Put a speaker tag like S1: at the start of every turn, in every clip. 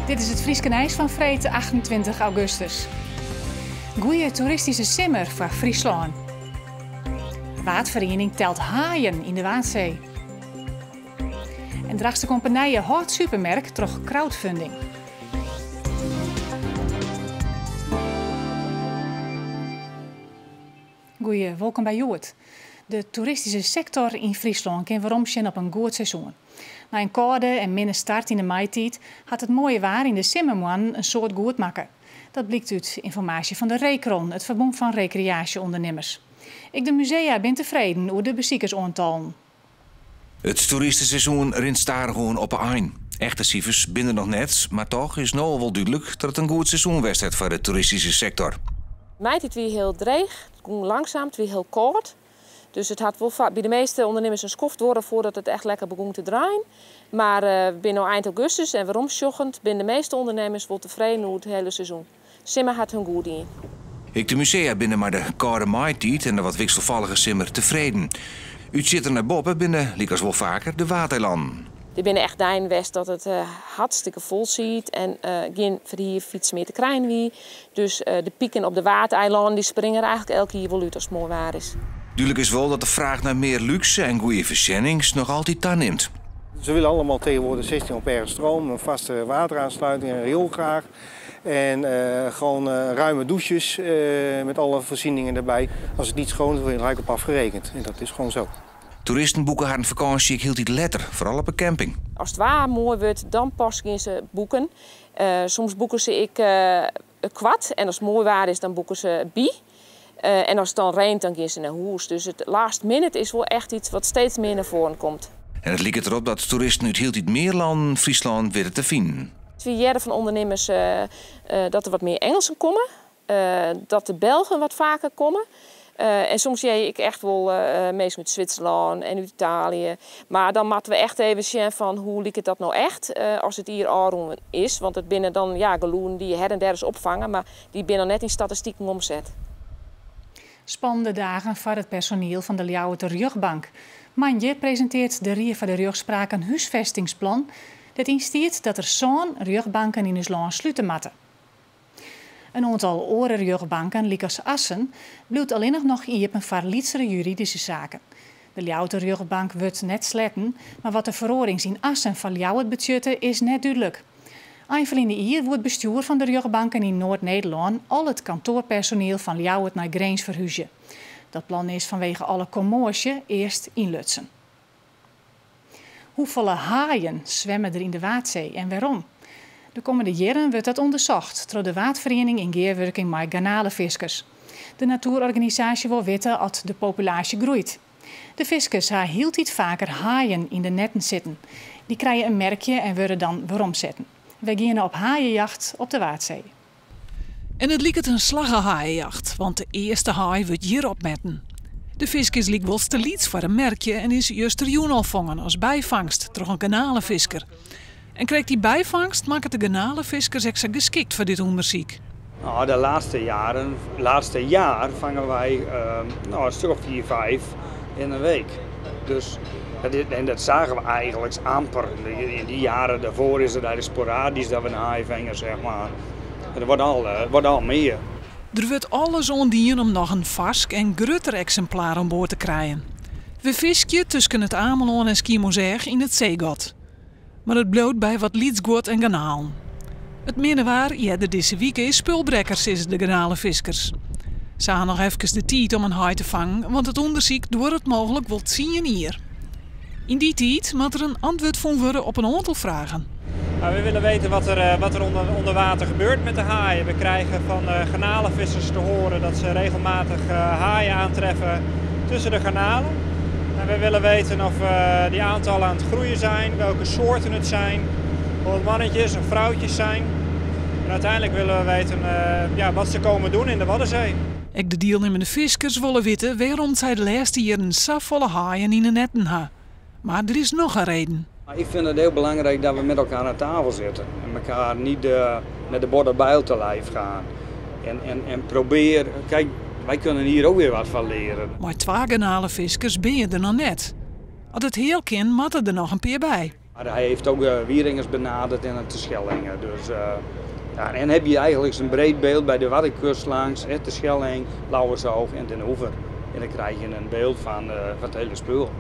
S1: Dit is het Frieske Nijs van Vreed 28 augustus. Goeie toeristische simmer voor Friesland. Waardvereniging telt haaien in de Waadzee. En Drachtse Compagnie houdt supermerk troch crowdfunding. Goeie, welkom bij Joert. De toeristische sector in Friesland kan waarom zien op een goed seizoen. Na een koude en minder start in de maaitijd had het mooie waar in de Simmerman een soort goed maken. Dat blijkt uit informatie van de Recron, het Verbond van Recreatieondernemers. Ik de musea ben tevreden over de bezoekersaantallen.
S2: Het toeristenseizoen rint daar gewoon op een. Echte cijfers binnen nog net, maar toch is nu al wel duidelijk dat het een goed seizoen was voor de toeristische sector.
S3: Mij het weer heel dreig, het ging langzaam, het weer heel kort. Dus het had wel bij de meeste ondernemers een skoft worden voordat het echt lekker begon te draaien. Maar binnen eind augustus en waarom sjoggend, binnen de meeste ondernemers wel tevreden over het hele seizoen. Simmer had hun goed in.
S2: Ik de musea binnen maar de koude maaitijd en de wat wisselvallige simmer tevreden. U zit er naar boven binnen, liek wel vaker, de Waterlanden.
S3: Er binnen echt in West dat het hartstikke vol ziet en geen verhier fiets meer te krijgen wie. Dus de pieken op de Watereilanden die springen er eigenlijk elke jaar wel uit als het mooi waar is.
S2: Duidelijk is wel dat de vraag naar meer luxe en goede verzendings nog altijd toeneemt.
S4: Ze willen allemaal tegenwoordig 16 ampère stroom, een vaste wateraansluiting, een riool graag. En gewoon ruime douches met alle voorzieningen erbij. Als het niet schoon is, word je gelijk op afgerekend. En dat is gewoon zo.
S2: Toeristen boeken haar een vakantie, ik hield dit letter, vooral op een camping.
S3: Als het waar mooi wordt, dan pas gaan ze boeken. Soms boeken ze een kwart en als het mooi waar is, dan boeken ze bi. En als het dan regent, dan gaan ze naar huis. Dus het last minute is wel echt iets wat steeds meer naar voren komt.
S2: En het lijkt erop dat toeristen uit heel dit meer landen, Friesland, willen te vinden.
S3: Het is van ondernemers dat er wat meer Engelsen komen. Dat de Belgen wat vaker komen. En soms zie ik echt wel mensen uit Zwitserland en uit Italië. Maar dan moeten we echt even zien van hoe lijkt het dat nou echt als het hier al is. Want het binnen dan geloen die je her en der eens opvangen, maar die binnen net in statistieken omzet.
S1: Spannende dagen voor het personeel van de Ljouwerter Rugbank. Manje presenteert de Rie van de Rugspraak een huisvestingsplan. Dat instiert dat er zo'n rugbanken in ons land sluiten moeten. Een aantal andere rugbanken, like als Assen, blijft alleen nog iepen voor lietsere juridische zaken. De Ljouwerter Rugbank wordt net sletten, maar wat de verorings in Assen van Ljouwert budgetten is net duidelijk. Einvel in de jaar wordt bestuur van de rugbanken in Noord-Nederland al het kantoorpersoneel van Ljouwert naar Greens verhuizen. Dat plan is vanwege alle commotie eerst inlutsen. Hoeveel haaien zwemmen er in de Waadzee en waarom? De komende jaren wordt dat onderzocht door de Waardvereniging in gearwerking met garnalenviskers. De natuurorganisatie wil weten dat de populatie groeit. De viskers hebben heel iets vaker haaien in de netten zitten. Die krijgen een merkje en worden dan waarom zetten. We gaan op haaienjacht op de Waadzee.
S5: En het lijkt een slaggenhaaienjacht, want de eerste haai wordt hier opmetten. De viskers lijkt wel te liets voor een merkje en is juist er al vangen als bijvangst door een garnalenvisker. En krijgt die bijvangst, maakt de garnalenviskers extra geschikt voor dit onderzoek.
S6: Nou, de laatste jaar vangen wij een stuk of 4, 5 in een week. Dus, en dat zagen we eigenlijk amper. In die jaren daarvoor is het eigenlijk sporadisch dat we een haai vangen, zeg maar. Er wordt al meer.
S5: Er wordt alles ondien om nog een vask en grutter exemplaar aan boord te krijgen. We visken tussen het Amelon en Schiermonnikoog in het zeegat. Maar het bloot bij wat lietsgoed en garnalen. Het minderwaar eerder deze week is spulbrekkers is de garnalenviskers. Ze hadden nog even de tijd om een haai te vangen, want het onderzoek door het mogelijk wel 10 hier. In die tijd moet er een antwoord van worden op een aantal vragen.
S7: Nou, we willen weten wat er onder water gebeurt met de haaien. We krijgen van garnalenvissers te horen dat ze regelmatig haaien aantreffen tussen de garnalen. En we willen weten of die aantallen aan het groeien zijn, welke soorten het zijn, of het mannetjes of vrouwtjes zijn. En uiteindelijk willen we weten wat ze komen doen in de Waddenzee.
S5: Ook de deelnemende viskers willen weten waarom zij de laatste jaren zo volle haaien in de netten hebben. Maar er is nog een reden.
S6: Ik vind het heel belangrijk dat we met elkaar aan tafel zitten. En elkaar niet met de borden bijl te lijf gaan. En probeer, kijk, wij kunnen hier ook weer wat van leren.
S5: Maar 2 garnalenviskers ben je er nog net. Als het heel kind, moet er nog een paar bij.
S6: Maar hij heeft ook Wieringers benaderd en het Terschellingen. Dus, ja, en heb je eigenlijk een breed beeld bij de Waddenkust langs, Terschelling, Lauwersoog en Den Oever. En dan krijg je een beeld van het hele spul.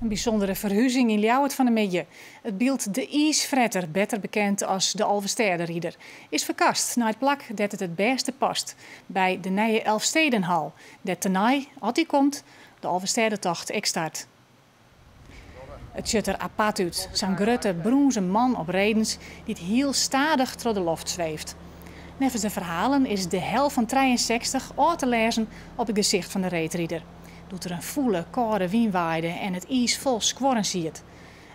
S1: Een bijzondere verhuizing in Ljouwert van de Midje. Het beeld de Iesfretter, beter bekend als de Alvestederrieder, is verkast naar het plak dat het beste past bij de nieuwe Elfstedenhal. Dat tenai, als die komt, de Alvestedertocht start. Het ziet er apart uit, zo'n grote broense man op redens die het heel stadig door de loft zweeft. Nevens de verhalen is de hel van 63 al te lezen op het gezicht van de reetrieder. Doet er een voele, koude wienwaarde en het ijs vol squarren ziet.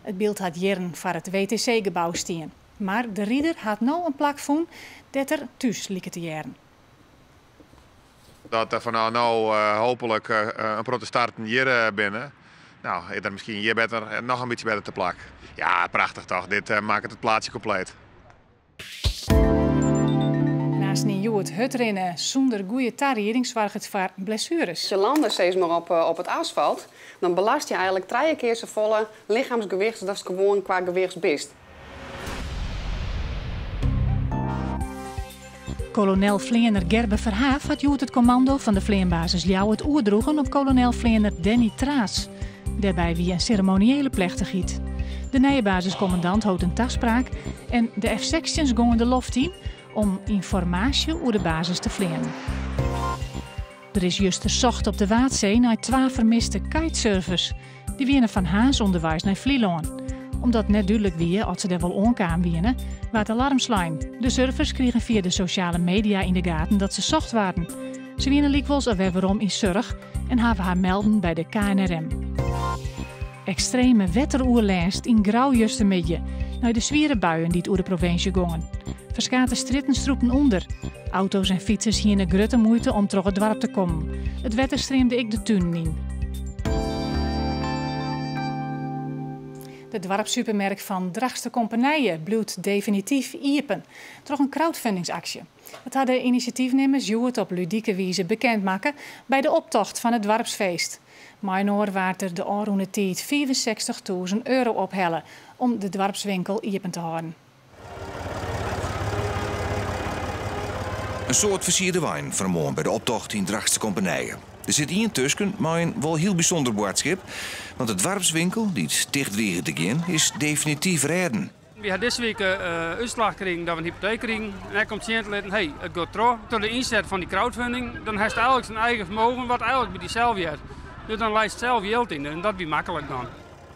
S1: Het beeld had jaren voor het WTC-gebouw staan. Maar de rieder had nou een plak van dat er thuis lieken te jaren.
S8: Dat er van nou hopelijk een protestanten hier binnen. Nou, is er misschien hier beter, nog een beetje beter te plak. Ja, prachtig toch. Dit maakt het plaatsje compleet.
S1: Naast het hutrennen zonder goede tarriering zorgt het voor blessures.
S9: Als je landt steeds maar op het asfalt, dan belast je eigenlijk 3 keer zo volle lichaamsgewicht als gewoon qua gewichtsbist.
S1: Kolonel Vleender Gerbe Verhaaf had het commando van de Vleenbasis Ljouwert oerdroegen op kolonel Vleender Danny Traas. Daarbij wie een ceremoniële plechtigheid. De nieuwe basiscommandant houdt een taspraak en de F-sections gingen de loft in om informatie over de basis te vleenen. Er is juist gezocht op de Waadzee naar 2 vermiste kitesurfers. Die wienen van Haas onderwijs naar Vlieland. Omdat het net duidelijk wie, als ze er wel onkwamen wienen, waar het alarmslijn. De surfers kregen via de sociale media in de gaten dat ze zocht waren. Ze wienen likwijls waarom in Surg en hebben haar melden bij de KNRM. Extreme wetteroerlijst in grauwjuste midden, naar de zwiere buien die het over de provincie gongen. Verskate stritten stroepen onder. Auto's en fietsers hier een grote moeite om terug het dorp te komen. Het wetter streamde ik de tuin in. De dwarpssupermerk van Drachtster Compagnieën blijft definitief iepen. Door een crowdfundingsactie. Het hadden initiatiefnemers het op ludieke wijze bekendmaken bij de optocht van het dwarpsfeest. Mijnoor waard er de aanroende tijd €65.000 ophellen om de dwarpswinkel iepen te houden.
S2: Een soort versierde wijn vermoord bij de optocht in Drachtster Compagnieën. Er zit hier tussen, maar een wel heel bijzonder boodschap. Want het dwarpswinkel, die het dichtwegen te gaan, is definitief redden.
S10: We hebben deze week uitslag gekregen dat we een hypotheek kregen. En hij komt zien te laten, hey, het gaat terug. Door de inzet van die crowdfunding, dan heeft hij eigenlijk zijn eigen vermogen, wat eigenlijk bij die zelf heeft. Dus dan lijst zelf geld in en dat is makkelijk dan.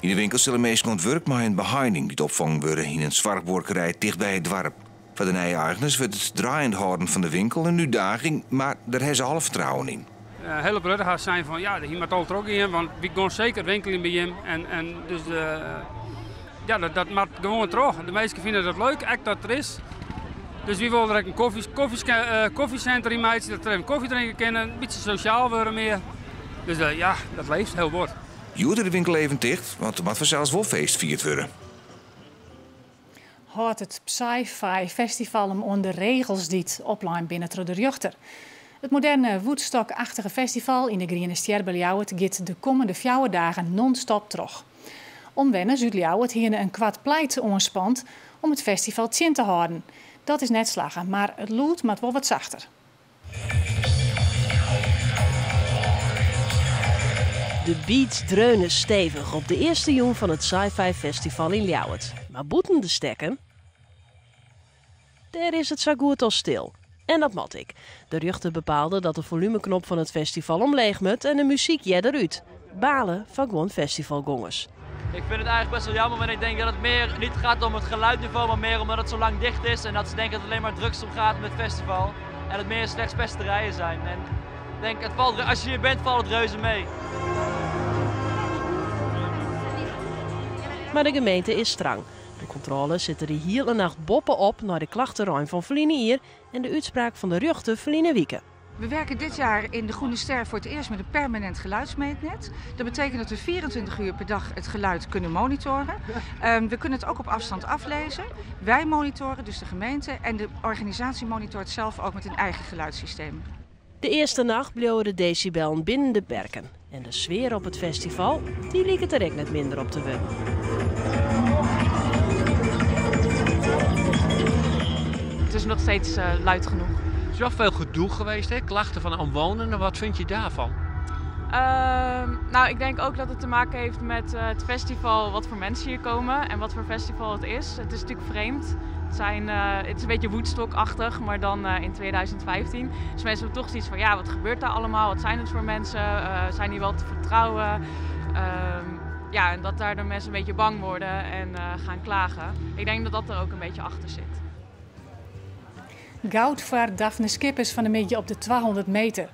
S2: In de winkel zullen meestal ontwerp maar een beheining die opvangen worden in een zwartborkerij dicht bij het dorp. Voor de nieuwe eigenaars wordt het draaiend houden van de winkel een uitdaging, maar daar hebben ze half vertrouwen in.
S10: Hele bruggen zijn van ja, hier moet altijd ook in, want we gaan zeker winkelen bij hem. En dus ja, dat maakt gewoon terug. De meesten vinden dat leuk, echt dat er is. Dus we willen er een koffiecenter in maken, dat er even koffie drinken kunnen, een beetje sociaal worden meer. Dus ja, dat leeft heel goed.
S2: Joerde de winkel even dicht, want er moet vanzelfs wel feest vierd worden.
S1: Houdt het Sci-Fi Festival om onder regels die het opline binnen de Rjochter. Het moderne Woodstock-achtige festival in de Groene Ster bij Ljouwert gaat de komende 4 dagen non-stop terug. Omwenners uit Ljouwert hier een kwart pleit onspant om het festival tjin te houden. Dat is net slagen, maar het lood moet wel wat zachter.
S11: De beats dreunen stevig op de eerste jong van het Sci-Fi Festival in Ljouwert. Maar boeten de stekken, daar is het zo goed als stil. En dat mat ik. De Rjochter bepaalde dat de volumeknop van het festival omleeg moet en de muziek eruit. Balen van gewoon festivalgongers.
S12: Ik vind het eigenlijk best wel jammer, want ik denk dat het meer niet gaat om het geluidniveau, maar meer omdat het zo lang dicht is en dat ze denken dat het alleen maar drugs om gaat met het festival. En het meer slechts pesterijen zijn. En ik denk, als je hier bent, valt het reuze mee.
S11: Maar de gemeente is streng. De controles zitten er heel een nacht boppen op naar de klachtenruim van Verline hier en de uitspraak van de Rjochter Verline Wieke.
S13: We werken dit jaar in de Groene Ster voor het eerst met een permanent geluidsmeetnet. Dat betekent dat we 24 uur per dag het geluid kunnen monitoren. We kunnen het ook op afstand aflezen. Wij monitoren, dus de gemeente, en de organisatie monitort zelf ook met een eigen geluidssysteem.
S11: De eerste nacht bleven de decibellen binnen de perken. En de sfeer op het festival, die liep het er ook net minder op te wemmen.
S14: Het is nog steeds luid genoeg.
S15: Er is wel veel gedoe geweest, hè? Klachten van omwonenden. Wat vind je daarvan?
S14: Nou, ik denk ook dat het te maken heeft met het festival, wat voor mensen hier komen en wat voor festival het is. Het is natuurlijk vreemd. Het is een beetje Woodstock-achtig, maar dan in 2015. Dus mensen hebben toch zoiets van, ja, wat gebeurt daar allemaal? Wat zijn het voor mensen? Zijn die wel te vertrouwen? Ja, en dat daardoor mensen een beetje bang worden en gaan klagen. Ik denk dat dat er ook een beetje achter zit.
S1: Goud voor Daphne Schippers van een beetje op de 200 meter.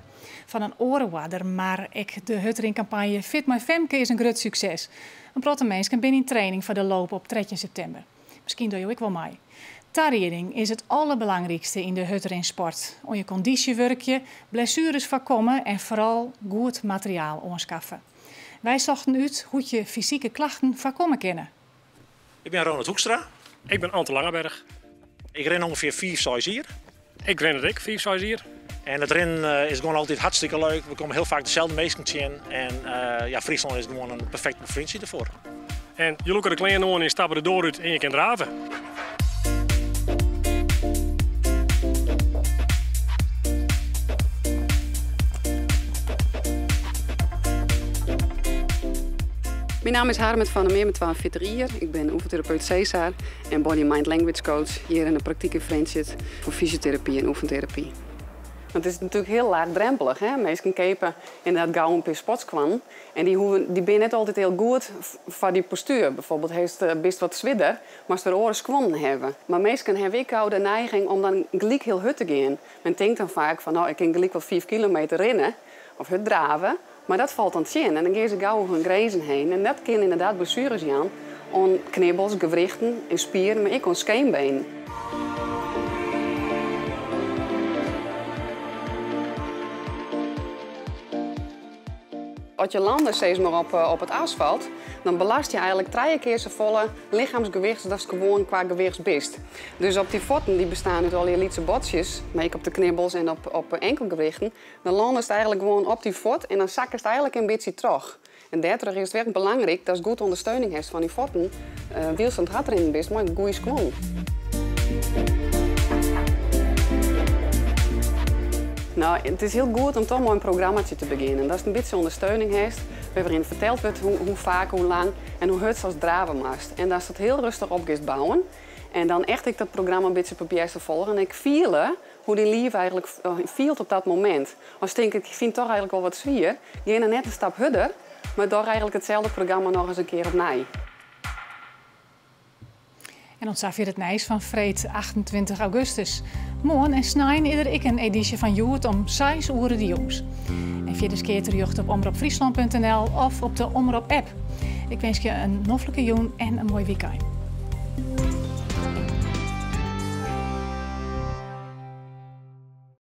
S1: Van een orenwadder, maar de Huttering-campagne Fit My Femke is een groot succes. Een protte mensen binnen in training voor de loop op 3 september. Misschien doe je ook wel mee. Tarrieding is het allerbelangrijkste in de Huttering-sport. Om je conditie werkje, blessures voorkomen en vooral goed materiaal aanschaffen. Wij zochten uit hoe je fysieke klachten voorkomen kunnen.
S16: Ik ben Ronald Hoekstra.
S17: Ik ben Ante Langeberg.
S16: Ik ren ongeveer 5, 6 jaar.
S17: Ik ren het ook 5, 6 jaar.
S16: En het rennen is gewoon altijd hartstikke leuk. We komen heel vaak dezelfde mensen in. En ja, Friesland is gewoon een perfecte provincie ervoor.
S17: En je loopt er de kleine aan en stappen er door uit en je kunt draven.
S9: Mijn naam is Harmet van der Meer, met 42 jaar. Ik ben oefentherapeut Cesar en body-mind-language coach hier in de praktijk in Friendship voor fysiotherapie en oefentherapie. Want het is natuurlijk heel laagdrempelig. Hè? Mensen kepen inderdaad gauw een paar spots kwam. En die ben net altijd heel goed voor die postuur. Bijvoorbeeld heeft het best wat zwidder, maar ze er oren gewonnen hebben. Maar mensen hebben ik de neiging om dan gelijk heel hut te gaan. Men denkt dan vaak van, nou, ik kan gelijk wel 5 kilometer rennen of hut draven. Maar dat valt dan in. En dan gaan ze gauw over hun grezen heen. En dat kan inderdaad blessures aan. Aan knibbels, gewrichten en spieren, maar ook aan scheenbeen. Als je landt steeds maar op het asfalt, dan belast je eigenlijk 3 keer zo volle lichaamsgewicht als gewoon qua gewichtsbest. Dus op die voeten die bestaan uit al die lietse botjes, maar ook op de knibbels en op enkelgewichten, dan landen ze eigenlijk gewoon op die voet en dan zakken ze eigenlijk een beetje terug. En daardoor is het werk belangrijk dat je goed ondersteuning hebt van die voeten, wielstand hard erin best, maar een goeie squat. Nou, het is heel goed om toch maar een programmaatje te beginnen. Dat is een beetje ondersteuning heeft, waarin verteld wordt hoe vaak, hoe lang en hoe het als draven maakt. En dat is het heel rustig op gaat bouwen. En dan echt ik dat programma een beetje probeer te volgen. En ik voel hoe die lief eigenlijk voelt op dat moment. Als ik vind toch eigenlijk wel wat zwier, ga dan net een stap harder, maar door eigenlijk hetzelfde programma nog eens een keer opnieuw.
S1: En ontstaat weer het nijs van Vreed 28 augustus. Morgen en snijn is er een editie van Joert om 6 uur de jongs. En via de keer terug op omroepfriesland.nl of op de Omroep app. Ik wens je een noffelijke joen en een mooi weekend.